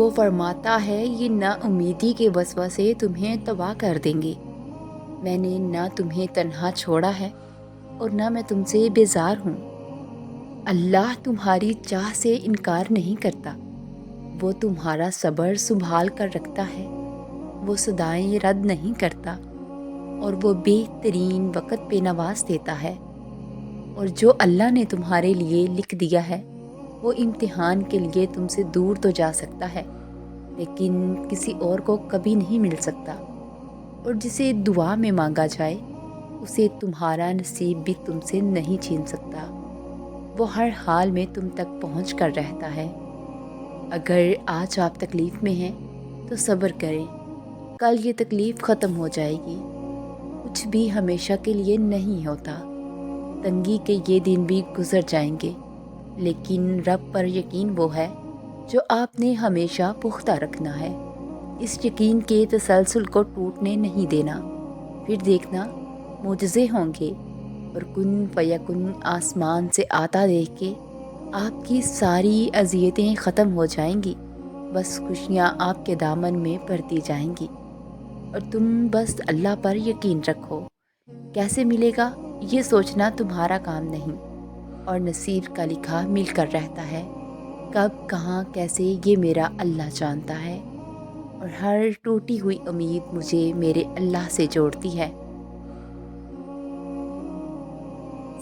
وہ فرماتا ہے یہ نا امیدی کے وسوسے تمہیں تباہ کر دیں گے۔ میں نے نہ تمہیں تنہا چھوڑا ہے اور نہ میں تم سے بیزار ہوں۔ اللہ تمہاری چاہ سے انکار نہیں کرتا، وہ تمہارا صبر سنبھال کر رکھتا ہے، وہ صدائیں رد نہیں کرتا اور وہ بہترین وقت پہ نواز دیتا ہے۔ اور جو اللہ نے تمہارے لیے لکھ دیا ہے وہ امتحان کے لیے تم سے دور تو جا سکتا ہے لیکن کسی اور کو کبھی نہیں مل سکتا، اور جسے دعا میں مانگا جائے اسے تمہارا نصیب بھی تم سے نہیں چھین سکتا۔ وہ ہر حال میں تم تک پہنچ کر رہتا ہے۔ اگر آج آپ تکلیف میں ہیں تو صبر کریں، کل یہ تکلیف ختم ہو جائے گی۔ کچھ بھی ہمیشہ کے لیے نہیں ہوتا، تنگی کے یہ دن بھی گزر جائیں گے، لیکن رب پر یقین وہ ہے جو آپ نے ہمیشہ پختہ رکھنا ہے۔ اس یقین کے تسلسل کو ٹوٹنے نہیں دینا، پھر دیکھنا معجزے ہوں گے اور کن فیکن آسمان سے آتا دیکھ کے آپ کی ساری اذیتیں ختم ہو جائیں گی، بس خوشیاں آپ کے دامن میں بڑھتی جائیں گی اور تم بس اللہ پر یقین رکھو۔ کیسے ملے گا یہ سوچنا تمہارا کام نہیں، اور نصیب کا لکھا مل کر رہتا ہے، کب کہاں کیسے یہ میرا اللہ جانتا ہے، اور ہر ٹوٹی ہوئی امید مجھے میرے اللہ سے جوڑتی ہے۔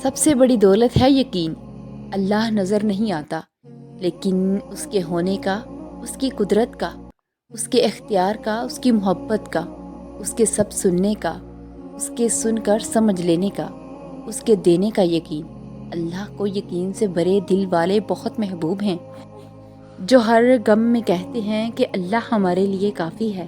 سب سے بڑی دولت ہے یقین۔ اللہ نظر نہیں آتا، لیکن اس کے ہونے کا، اس کی قدرت کا، اس کے اختیار کا، اس کی محبت کا، اس کے سب سننے کا، اس کے سن کر سمجھ لینے کا، اس کے دینے کا یقین۔ اللہ کو یقین سے بھرے دل والے بہت محبوب ہیں، جو ہر غم میں کہتے ہیں کہ اللہ ہمارے لیے کافی ہے۔